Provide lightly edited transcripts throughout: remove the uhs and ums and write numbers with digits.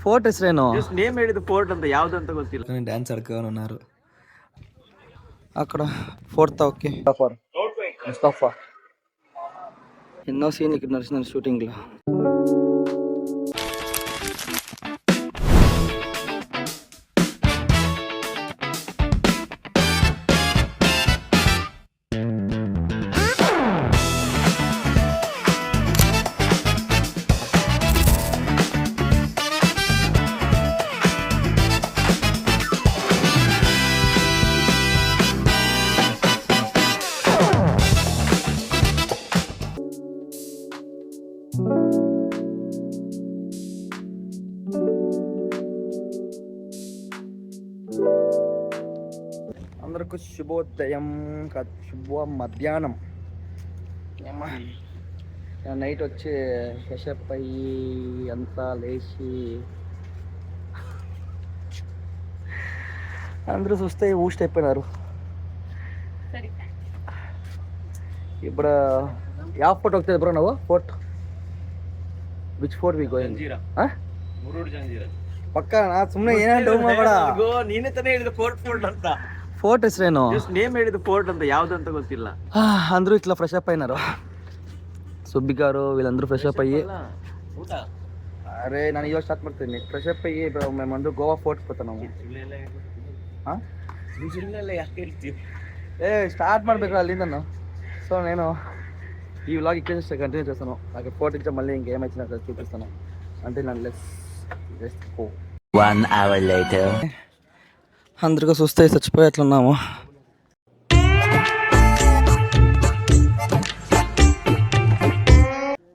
Fort ಹೆಸರೇನು? Name ಹೇಳಿದ fort ಅಂತ ಯಾವ್ದು ಅಂತ ಗೊತ್ತಿಲ್ಲ. ಡ್ಯಾನ್ಸ್ ಆಡ್ಕೊಂಡು అక్కడ ఫోర్త్ ఓకే ముస్తఫా ఎన్నో సీన్ ఇక్కడ నడిచిన షూటింగ్లో. అందరికి శుభోదయం శుభ మధ్యాహ్నం. నైట్ వచ్చి ఫ్రెషప్ అయ్యి అంతా లేచి అందరూ చూస్తే ఊస్ట్ అయిపోయినారు. ఇప్పుడు ಯಾವ ಫೋರ್ಟ್ ಹೋಗ್ತಿದ್ದೆ ಬ್ರೋ ನಾವು? Fort which fort we going? ಪಕ್ಕ ನಾ ಸುಮ್ಮನೆ ಏನೇನು ಡೌ ಮಾಡಬೇಡ. ನೀನೇ ತಾನೇ ಹೇಳಿದ ಫೋರ್ಟ್ ಅಂತ. ఫోర్ట్ ಹೆಸರೇನು? ನೇಮ್ ಹೇಳಿದ ಫೋರ್ಟ್ ಅಂತ ಯಾವ್ದು ಅಂತ ಗೊತ್ತಿಲ್ಲ. అందరూ ఇట్లా ఫ్రెష్ అప్ అయినారు. సుబ్బి గారు వీళ్ళందరూ ఫ్రెష్ అప్ అయ్యి అరే ನಾನು ఇవాళ స్టార్ట్ ಮಾಡ್ತೀನಿ. ఫ్రెష్ అప్ అయ్యి మేమందరూ గోవా ఫోర్ట్కి పోతున్నాము. స్టార్ట్ ಮಾಡಬೇಕು అಲ್ಲಿందను. సో నేను ఈ వ్లాగ్ ఇక్కడ నుంచి కంటిన్యూ చేస్తాను. నాకు ఫోర్ట్ ఇచ్చా మళ్ళీ ఇంకేమైతే నాకు చూపిస్తాను. అంటే నన్ను లెస్ పో. 1 hour later. అందరికీ చూస్తే చచ్చిపోయి అట్లున్నాము.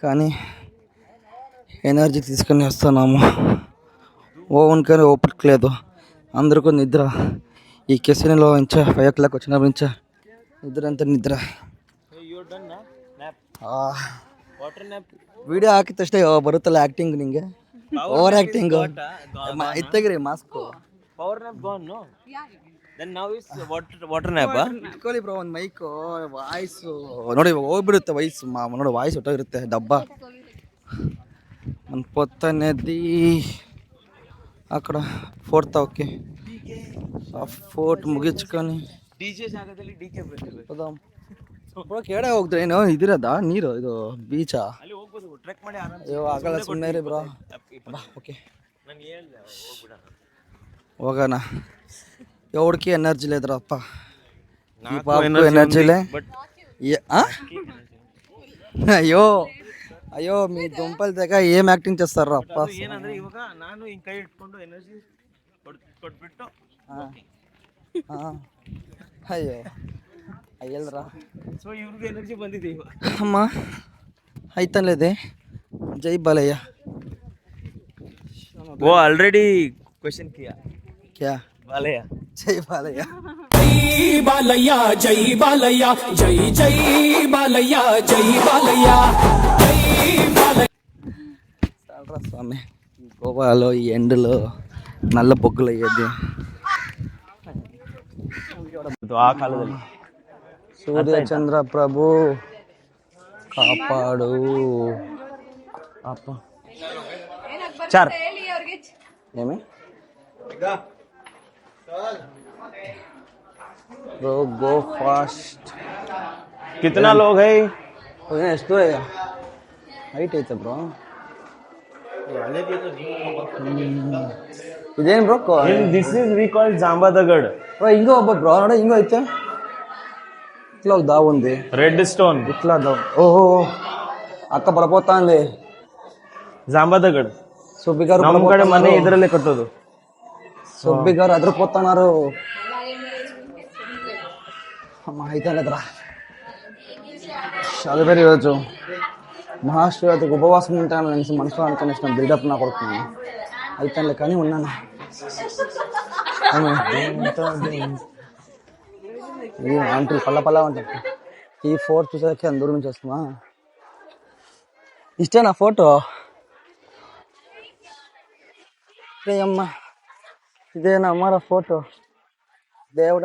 కానీ ఎనర్జీ తీసుకొని వస్తున్నాము. ఓవెన్ కానీ ఓపిక లేదు. అందరికీ నిద్ర. ఈ కెసినోలో నుంచి 5 o'clock వచ్చినప్పటి నుంచి నిద్ర అంతా నిద్ర. ವಿಡಿಯೋ ಹಾಕಿದಷ್ಟೇ ಬರುತ್ತಲ್ಲ ಆ್ಯಕ್ಟಿಂಗ್. ನಿಂಗೆ ಓವರ್ ಆ್ಯಕ್ಟಿಂಗ್ ಇತ್ತಾಗ್ರಿ mask. Power nap gone, no? Then now is water nap. ಇಟ್ಕೊಳ್ಳಿ ಬ್ರೋ ಒಂದು ಮೈಕು. ವಾಯ್ಸು ನೋಡಿ ಹೋಗ್ಬಿಡುತ್ತೆ. ವಯಸ್ಸು ನೋಡಿ ವಾಯ್ಸ್ ಹೊಟ್ಟೋಗಿರುತ್ತೆ ಡಬ್ಬ. ಒಂದು పొత్తనేది అక్కడ ఫోర్త్ ఓకే. ఆ ఫోర్ట్ ಮುಗಿಸ್కొని ಡಿಜೆ ಜಾಗದಲ್ಲಿ ಡಿಜೆ ಹೋದಾಂ. ಬ್ರೋ ಕೆಳಗೆ ಹೋಗ್ತಾರೆ ಏನು ಇದಿರೋದಾ ನೀರು? ಇದು ಬೀಚಾ? ಅಲ್ಲಿ ಹೋಗ್ಬೋದು, ಟ್ರೆಕ್ ಮಾಡಿ ಆರಾಮ. ಅಯ್ಯೋ ಆಗಲ್ಲ ಸುಮ್ಮನೆ ರೀ ಬ್ರೋ. ಓಕೆ ನಾನು ಹೇಳ್ದೆ ಹೋಗ್ಬಿಡ ಹೋಗೋಣ. ఎవరికి ఎనర్జీ లేదురాప్ప. ఈ పాపకు ఎనర్జీలే. అయ్యో అయ్యో మీ దుంపలు దగ్గర ఏం యాక్టింగ్ చేస్తారు అప్ప. ಏನಂದ್ರೆ ಇವಾಗ ನಾನು ಹಿಂಗ್ ಕೈ ಇಟ್ಕೊಂಡು ಎನರ್ಜಿ ಕೊಟ್ಬಿಟ್ಟು ಅಯ್ಯೋ ಅಯ್ಯಲ್ರಾ. ಸೊ ಇವ್ರಿಗೆ ಎನರ್ಜಿ ಬಂದಿದೆ ಇವಾಗ. ಅಮ್ಮ ಆಯ್ತಲ್ಲದೆ ಜೈ ಬಾಲಯ್ಯ. वो ऑलरेडी क्वेश्चन किया क्या? बालಯ್ಯ. जय बालಯ್य. जय बालಯ್య जय बालಯ್య जय जय बालಯ್య जय बालಯ್య जय बालయ్య. చాలరా స్వామి. గోవాలో ఈ ఎండలో నల్ల బొగ్గులు అయ్యేది. ಆ ಕಾಲದಲ್ಲಿ సూర్యచంద్ర ప్రభు కాపాడు అప్ప. चार ఏమి బ్రో గో ఫాస్ట్. कितना लोग है? ಎಷ್ಟು ಹೈಟ್ ಐತೆ ಬ್ರೋ. ಇದೇನು bro? This is we call जांबा दगड. ಬ್ರೋ ಹಿಂಗೂ ಒಬ್ಬ ಬ್ರೋ ನೋಡಿ ಹಿಂಗೂ ಐತೆ. ఇట్లా ఒక దావు ఉంది. Red stone. ఇట్లా దావు. ఓహో అక్క పడిపోతా ఉంది. जांबा दगड. సుబ్బి గారు ನಮ್ಮ ಕಡೆ ಮನೆ ಇದರಲ್ಲೇ ಕಟ್ಟೋದು. సుబ్బి గారు అదిరిపోతున్నారు. అమ్మ అయితే లేదురా. చదివేరు ఈరోజు మహాశివరాత్రికి ఉపవాసం ఉంటాను అనేసి మనసులో అనుకుని ఇష్టం బిల్డప్ నా కొడుతున్నాను. అయితే కానీ ఉన్నాను. ఈ ఆంటీ పల్ల ఉంటాయి. ఈ ఫోటో చూసేకి అందరూ నుంచి వస్తున్నా. ఇష్టేనా ఫోటో? అమ్మ ಇದೇನ ಅಮ್ಮರ ಫೋಟೋ ದೇವಡ.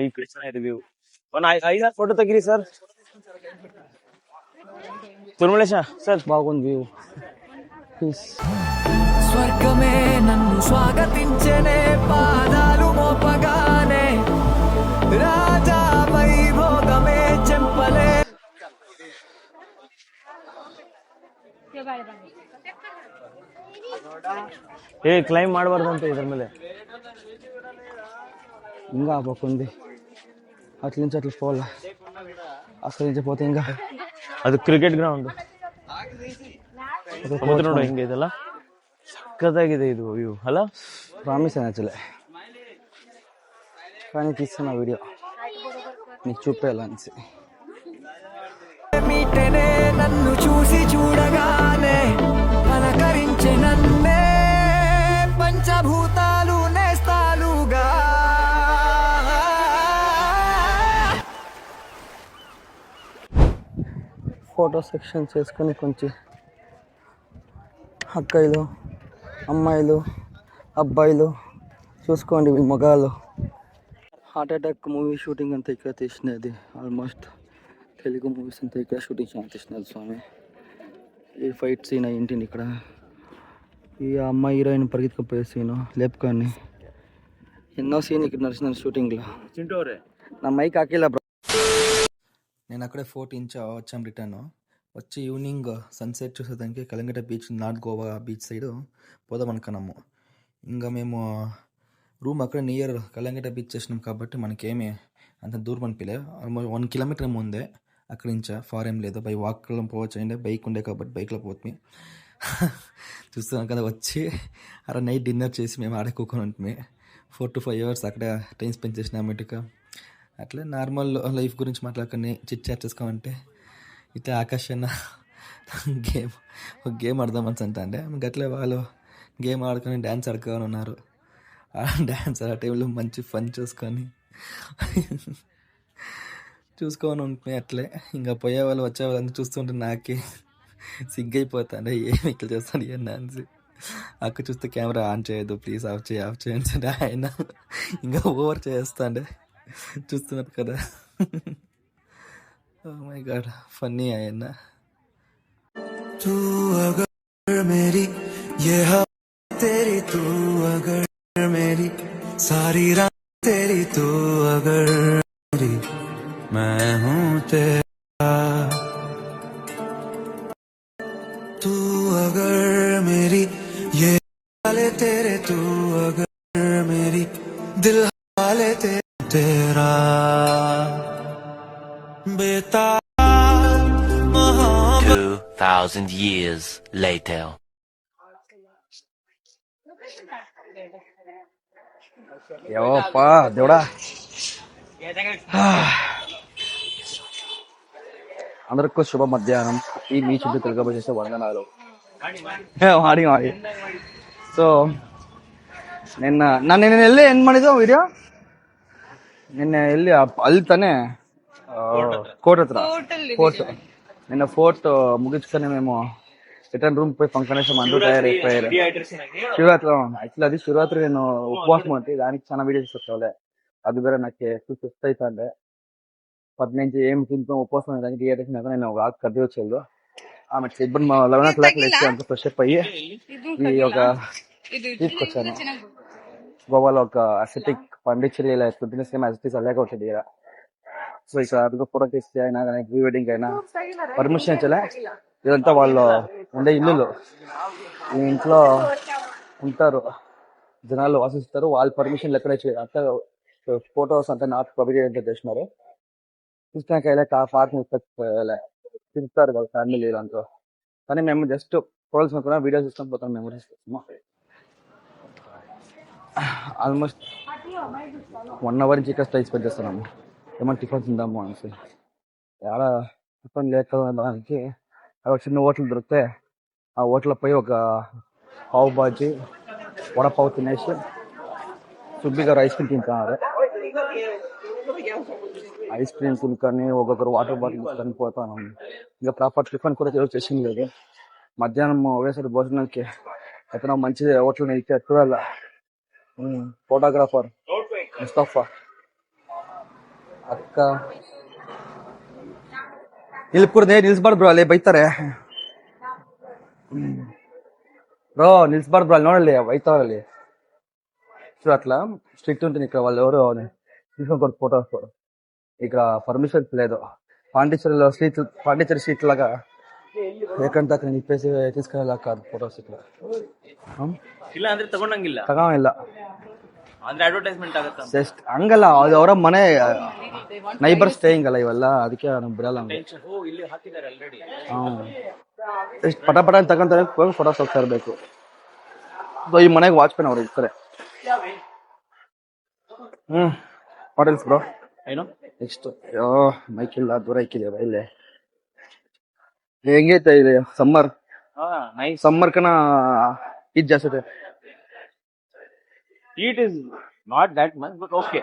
ಈ ಕಡೆ ಚೆನ್ನಾಗಿದೆ ವ್ಯೂ. ಒಂದು 5-6 ಫೋಟೋ ತೆಗೀರಿ ಸರ್. ತುರ್ಮಲೇಶ ಸರ್ బాగుంది వ్యూ. పీస్. స్వర్గమే నన్ను స్వాగతించనే పాదాలు మోపగానే రాజా వైభోగమే చెంపలే. ಕ್ಲೈಮ್ ಮಾಡಬಾರ್ದಂತೆ ಇದ್ರ ಮೇಲೆ. ఇంకా ఆ పక్క ఉంది, అట్ల నుంచి అట్లా పోవాలా, అక్కడి నుంచి పోతే ఇంకా ಅದು ಕ್ರಿಕೆಟ್ ಗ್ರೌಂಡ್. ನೋಡು ಹೆಂಗೆ ಇದೆಲ್ಲ ಸಕ್ಕತ್ತಾಗಿದೆ ಇದು ವ್ಯೂ ಅಲ್ಲ. ప్రామిస్ యాక్చువల్లీ, కానీ తీస్తున్న వీడియో నీకు చూపేలా అనేసి. మీటనే నన్ను చూసి చూడగానే పలకరించే నన్నే పంచభూతాలు నేస్తాలుగా. ఫోటో సెక్షన్ చేసుకొని కొంచెం అక్కయ్యలు, అమ్మాయిలు, అబ్బాయిలు చూసుకోండి, ఈ మగాళ్ళు. హార్ట్ అటాక్ మూవీ షూటింగ్ అంతా ఇక్కడ తీసినది. ఆల్మోస్ట్ తెలుగు మూవీస్ అంతా ఇక్కడ షూటింగ్ చాలా తీసినారు స్వామి. ఈ ఫైట్ సీన్ అయ్యింటిని ఇక్కడ. ఈ అమ్మాయి హీరోయిన్ పరిగెత్తుకుపోయే సీను లేపుకొని ఎన్నో సీన్ ఇక్కడ నడిచిన షూటింగ్లో. నా మైక్ ఆకేలా బ్రో. నేను అక్కడే 14 వచ్చాం రిటర్న్. వచ్చి ఈవినింగ్ సన్సెట్ చూసేదానికి Calangute beach, north Goa beach side పోదాం అనుకున్నాము. ఇంకా మేము రూమ్ అక్కడ నియర్ కలంగట బీచ్ చేసినాం కాబట్టి మనకేమీ అంత దూరం అనిపించలే. ఆల్మోస్ట్ 1 కిలోమీటర్ ముందే అక్కడి నుంచి. ఫార్ ఏం లేదు, బై వాక్లో పోవచ్చు అండి. బైక్ ఉండే కాబట్టి బైక్లో పోతుంది. చూస్తున్నాం కదా, వచ్చి నైట్ డిన్నర్ చేసి మేము ఆడే కూకొని ఉంటుంది. 4 to 5 hours అక్కడ టైం స్పెండ్ చేసినాం. ఇటుక అట్లే నార్మల్ లైఫ్ గురించి మాట్లాడుకొని చిట్ చాట్ చేసుకోమంటే ఇట్లా ఆకర్షణ గేమ్ ఆడదామని అంటే గట్లే వాళ్ళు గేమ్ ఆడుకొని డ్యాన్స్ ఆడుకొని ఉన్నారు. ఆ డ్యాన్స్ ఆ టైంలో మంచి ఫన్ చూసుకొని ఉంటుంది. అట్లే ఇంకా పోయే వాళ్ళు వచ్చే వాళ్ళంతా చూస్తుంటే నాకే సిగ్గైపోతాండే, ఏమి ఇట్లా చేస్తాను ఏం డాన్స్. అక్క చూస్తే కెమెరా ఆన్ చేయదు, ప్లీజ్ ఆఫ్ చేయండి అంటే ఆయన ఇంకా ఓవర్ చేస్తాండే. చూస్తున్నారు కదా. ఓ మై గాడ్, ఫన్నీ ఆయన. तू अगर मेरी ये हवा तेरी, तू अगर मेरी सारी रात तेरी, तू अगर मेरी मैं हूँ तेरा. तू अगर मेरी ये वाले तेरे, तू अगर मेरी दिल वाले तेरा बेता 2,000 years later. ఏవోపా దేవుడా. అందరికీ శుభ మధ్యాహ్నం. ఈ మీ చుట్టూ తెలుగు చేసే వందనాలు. ಮಾಡಿ ಸೊ ನಾನು ನಿನ್ನೆ ಎಲ್ಲಿ ಏನು ಮಾಡಿದ್ದು ವಿಡಿಯೋ, ನಿನ್ನೆ ಎಲ್ಲಿ ಅಲ್ಲಿ ತಾನೇ ಕೋರ್ಟ್ ಹತ್ರ. నిన్న ఫోర్త్ ముగించుకొని మేము రిటర్న్ రూమ్ పోయి ఫంక్షన్ మందు తయారైపోయారు. శివరాత్రి యాక్చువల్లీ అది శివరాత్రి నేను ఉపవాసం అంటే దానికి చాలా వీడియోస్ వచ్చావులే. అది వేరే నాకు సుస్థ అవుతుండే. 15 ఏం తింటాం ఉపవాసం దానికి డిహైడ్రేషన్ అయితే నేను ఒక కర్రీ వచ్చేది. ఆమె ఇప్పుడు 11 o'clock లేచి అంత ఫ్రెష్ అప్ అయ్యి ఈ ఒక తీసుకొచ్చాను. గోవాలో ఒక అసిటిక్ పాండిచ్చేరి ఇలా ఎట్లుంటుంది సేమ్ అసిటిక్స్ అలాగే ఉంటుంది ఇక్కడ. సో ఇక్కడ అదిగో ఫోటో తీస్తే అయినా కానీ ప్రీ వెడ్డింగ్ అయినా పర్మిషన్ ఇచ్చలే. ఇదంతా వాళ్ళు ఉండే ఇల్లులు. ఈ ఇంట్లో ఉంటారు జనాలు వాసిస్తారు, వాళ్ళ పర్మిషన్ ఎక్కడ అంతా ఫొటోస్ అంతా నాకు పబ్లిక్ చేసినారు. చూసినాక ఇలా పార్క్ తింటారు కదా ఫ్యామిలీ అంతా. కానీ మేము జస్ట్ ఫోటోస్ అనుకున్నా, వీడియోస్ తీసుకొని పోతాం, మెమరీస్ కోసము. ఆల్మోస్ట్ 1 hour నుంచి ఇక్కడ టైం స్పెండ్ చేస్తున్నాము. ఏమన్నా టిఫిన్ తిందాము అనేసి. చాలా టిఫిన్ లేకపోవడానికి ఒక చిన్న హోటల్ దొరికితే ఆ హోటల్లో పోయి ఒక పావు బాజీ వడపావు తినేసి సుబ్బిగా ఐస్ క్రీమ్ తింటున్నారు. ఐస్ క్రీమ్ తినుకొని ఒక్కొక్కరు వాటర్ బాటిల్ తీసుకొని పోతాను. ఇంకా ప్రాపర్ టిఫిన్ కూడా చేసింది లేదు. మధ్యాహ్నం ఒకేసారి భోజనానికి ఎక్కడో మంచి హోటల్ ఇచ్చే చూడాల. ಫೋಟೋಗ್ರಾಫರ್ ಮುಸ್ತಫಾ ಅಕ್ಕ ಇಲ್ಲಿ ಕುಡ್ದೆ ನಿಲ್ಸ್ಬಾರ್ದು ಬ್ರೋ, ಅಲ್ಲಿ ಬೈತಾರೆ. బ్రో నిలిచిబారు బ్రో, నోడలే వైతావాలి. సో అట్లా స్ట్రిక్ట్ ఉంటుంది ఇక్కడ. వాళ్ళు ఎవరు తీసుకొని ఫోటోస్ ఇక్కడ పర్మిషన్స్ లేదు. పాండిచేరి సీట్ లాగా ఎక్కడ దాకా నిప్పేసి తీసుకెళ్ళా కాదు ఫೋಟೋಸ್ ఇక్కడ. ಇಲ್ಲ ಅಂದ್ರೆ ತಗೊಂಡಂಗಿಲ್ಲ ತಗೊಂಡಿಲ್ಲ ಅಂದ್ರೆ ಅಡ್ವರ್ಟೈಸ್ಮೆಂಟ್ ಆಗತ್ತ ಜಸ್ಟ್ ಹಂಗಲ್ಲ, ಅದು ಅವರ ಮನೆ ನೈಬರ್ ಸ್ಟೇಯಿಂಗ್ ಅಲ್ಲ ಇವೆಲ್ಲ, ಅದಕ್ಕೆ ನಮ್ಗೆ ಬಿಡಲ್ಲ ಹಂಗೆ. ಓ ಇಲ್ಲಿ ಹಾಕಿದ್ದಾರೆ ಆಲ್ರೆಡಿ. ಎಷ್ಟು ಪಟ ಪಟ ಅಂತ ತಗೊಂತಾರೆ, ಫೋಟೋಸ್ ಹೋಗ್ತಾ ಇರಬೇಕು. ಈ ಮನೆಗೆ ವಾಚ್ಮೆನ್ ಅವ್ರು ಇರ್ತಾರೆ. ಹೋಟೆಲ್ಸ್ ಬ್ರೋ ಏನು ನೆಕ್ಸ್ಟ್ ಮೈಕ್ ಇಲ್ಲ, ದೂರ ಇಕ್ಕಿದೆ ಇಲ್ಲೇ. ಹೆಂಗೈತೆ ಇದೆ ಸಮ್ಮರ್? ನೈಸ್. ಸಮ್ಮರ್ ಕನ ಇದು ಜಾಸ್ತಿ ಇದೆ. Heat is not that much, but okay.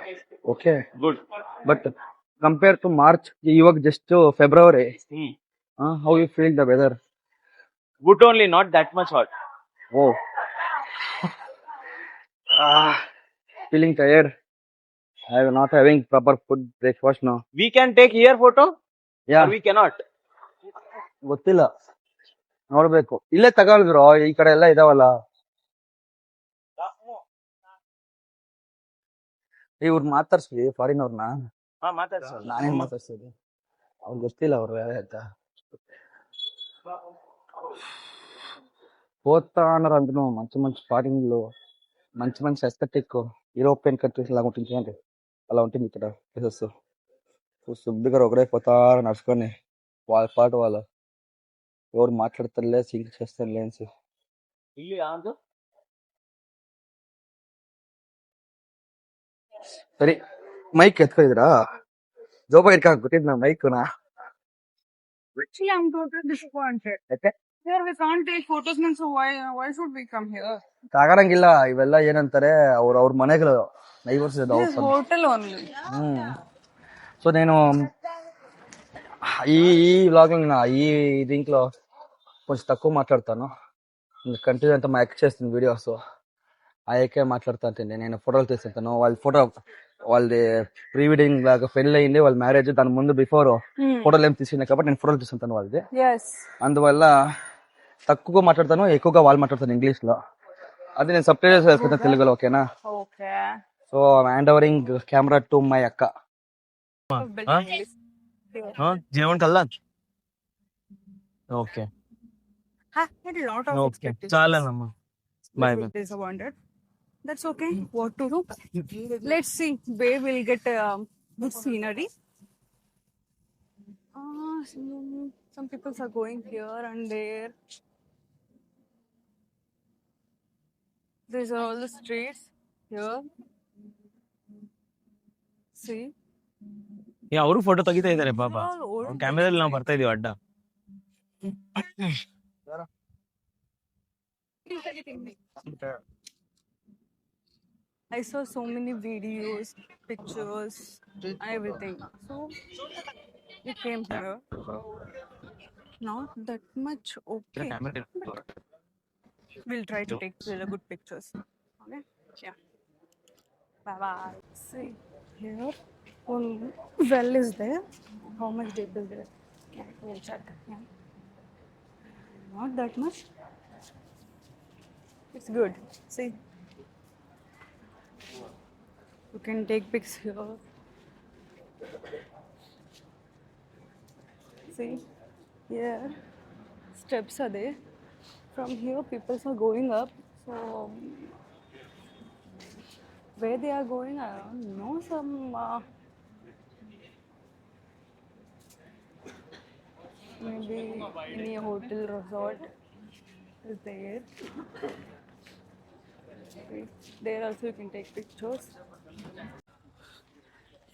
Okay, Good. But compare to March, ಇವಾಗ just February, Hmm. How you feel the weather? Good only, not that much hot. Oh, feeling tired. I am not having proper food breakfast now. We can take here photo Yeah, or we cannot. ಗೊತ್ತಿಲ್ಲ, ನೋಡ್ಬೇಕು. ಇಲ್ಲೇ ತಗೊಳ್ರು, ಈ ಕಡೆ ಎಲ್ಲ ಇದಾವಲ್ಲ. ಇವ್ರು ಮಾತಾಡ್ಸ್ವಿ foreign ಅವ್ರನ್ನ. ಹಾ ಮಾತಾಡ್ಸ. ನಾನೇನ್ ಮಾತಾಡ್ಸೋದು, ಅವ್ರಿಗೆ ಗೊತ್ತಿಲ್ಲ ಅವ್ರು ಅಂತ. పోతా అన్నారు అందులో. మంచి మంచి ఫారిన్లు, మంచి మంచి ఎస్థెటిక్ యూరోపియన్ కంట్రీస్ లాగా ఉంటుంది అంటే అలా ఉంటుంది ఇక్కడ ప్లేసెస్. శుద్ధిగా ఒకడే పోతారు నడుచుకొని, వాళ్ళ పాటు వాళ్ళు ఎవరు మాట్లాడతారులే, సింక్ చేస్తారులే అని. ಇಲ್ಲಿ ಯಾವ್ದು ಸರಿ, ಮೈಕ್ ಎತ್ಕೊಂಡಿದ್ದೀರಾ? ಜೋಬ ಇಟ್ಕೊಂಡ್ ಗೊತ್ತಿದ್ ನಾ ಮೈಕ್ನ. Actually, I'm totally disappointed. ಯಾಕೆ Here we can't take photos, man. So why should we come here? ತಗೊಳಂಗಿಲ್ಲ. ಇವೆಲ್ಲ ಏನಂತಾರೆ, ಅವ್ರ ಮನೆಗಳು neighbours This is hotel only. So నేను ఈ వ్లాగ్ ఈ దీంట్లో కొంచెం తక్కువ మాట్లాడతాను. కంటిన్యూ అంతా మా ఎక్ చేస్తుంది వీడియోస్, ఆ ఎక్కే మాట్లాడుతా అంటే నేను ఫోటోలు తీస్తుంటాను. వాళ్ళది ప్రీ వెడ్డింగ్ లాగా పెళ్లి అయింది, వాళ్ళ మ్యారేజ్, దాని ముందు బిఫోర్ ఫోటోలు ఏం తీసుకున్నాయి కాబట్టి నేను ఫోటోలు తీసుకుంటాను వాళ్ళది. Yes. అందువల్ల తక్కువగా మాట్లాడతాను, ఎక్కువగా వాళ్ళు మాట్లాడతాను ఇంగ్లీష్ లో. అది నేను సబ్ టైటిల్స్ వేసుకుంటాను తెలుగులో, ఓకేనా? Okay. So hand overing camera to my అక్క. जेवण खाल्लात? Okay I had a lot of okay expectations. चालेल ना मग. Bye, Little bye. disappointed. That's okay. What to do? Let's see where we'll get good scenery. Some people are going here and there. These are all the streets here. See? ಅವರು photo ತೆಗಿತಾ ಇದಾರೆ ಪಾಪ. All old ಕ್ಯಾಮೆರಾದಲ್ಲಿ ನಾವು ಬರ್ತಾ ಇದೀವಿ ಅಡ್ಡ. I saw so many videos, pictures, everything. So we came here. Not that much okay. We'll try to take really good pictures. Okay? Yeah. Bye bye. See here, one well is there. How much deep is there? Yeah, we'll check. Yeah. Not that much. It's good. See. You can take pics here. See, here steps are there. From here, people are going up. So, where they are going, I don't know. Some maybe any hotel resort is there. There also you can take pictures.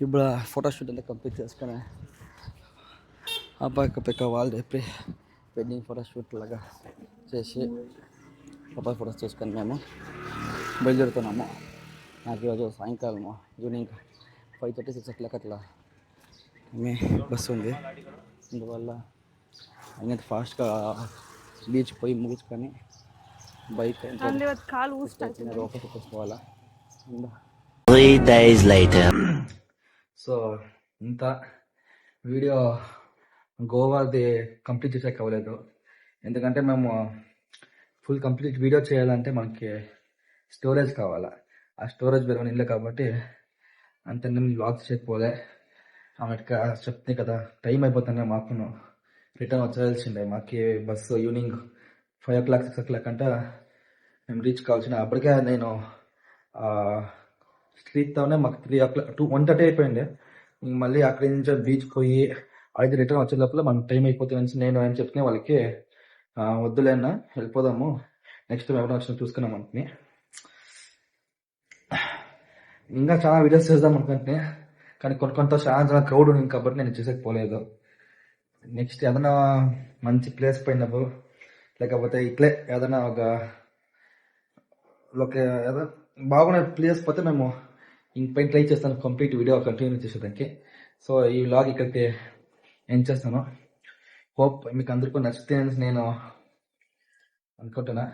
ఇప్పుడు photoshoot అంతా complete చేసుకుని అబ్బాయి పిక్క వాళ్ళు చెప్పి wedding photoshoot లాగా చేసి అబ్బాయి ఫోటోస్ చేసుకొని మేము బయలుదేరుతున్నాము. నాకు ఈరోజు సాయంకాలము ఈవినింగ్ 5:30, 6 అట్లా బస్సు ఉంది. అందువల్ల అయినంత ఫాస్ట్గా బీచ్ పోయి ముగించుకొని బైక్ లోపలికి తీసుకోవాలా. 3 days later. సో ఇంత వీడియో గోవాది కంప్లీట్ చేసాక అవ్వలేదు, ఎందుకంటే మేము ఫుల్ కంప్లీట్ వీడియో చేయాలంటే మనకి స్టోరేజ్ కావాలా. ఆ స్టోరేజ్ వేరే ఇల్లే కాబట్టి అంత నేను బ్లాగ్స్ చేయకపోలే. ఆమెకు చెప్తే కదా టైం అయిపోతుండే, మాకు రిటర్న్ వచ్చేయాల్సిందే. మాకు బస్సు ఈవినింగ్ 5 o'clock 6 o'clock అంటే మేము రీచ్ కావాల్సిన. అప్పటికే నేను స్ట్రీట్తోనే మాకు 3 o'clock 1:30 అయిపోయింది. ఇంక మళ్ళీ అక్కడి నుంచి బీచ్ పోయి అయితే రిటర్న్ వచ్చే లోపల మనకు టైం అయిపోతుంది. నేను ఏం చెప్తున్నా వాళ్ళకి, వద్దులేనా వెళ్ళిపోదాము, నెక్స్ట్ టైం ఎవరైనా వచ్చినా చూసుకున్నాం అనుకుని. ఇంకా చాలా వీడియోస్ చేద్దాం అనుకుంటే కానీ కొంత చాలా క్రౌడ్ ఉంది కాబట్టి నేను చేసేకపోలేదు. నెక్స్ట్ ఏదైనా మంచి ప్లేస్ పోయినప్పుడు లేకపోతే ఇట్లే ఏదైనా ఒక ఏదైనా బాగున్న ప్లేస్ పోతే మేము ఇంకపైన ట్రై చేస్తాను కంప్లీట్ వీడియో కంటిన్యూ చేసేదానికి. సో ఈ వ్లాగ్ ఇక్కడికి ఎండ్ చేస్తాను. హోప్ మీకు అందరికీ నచ్చితే నేను అనుకుంటున్నా.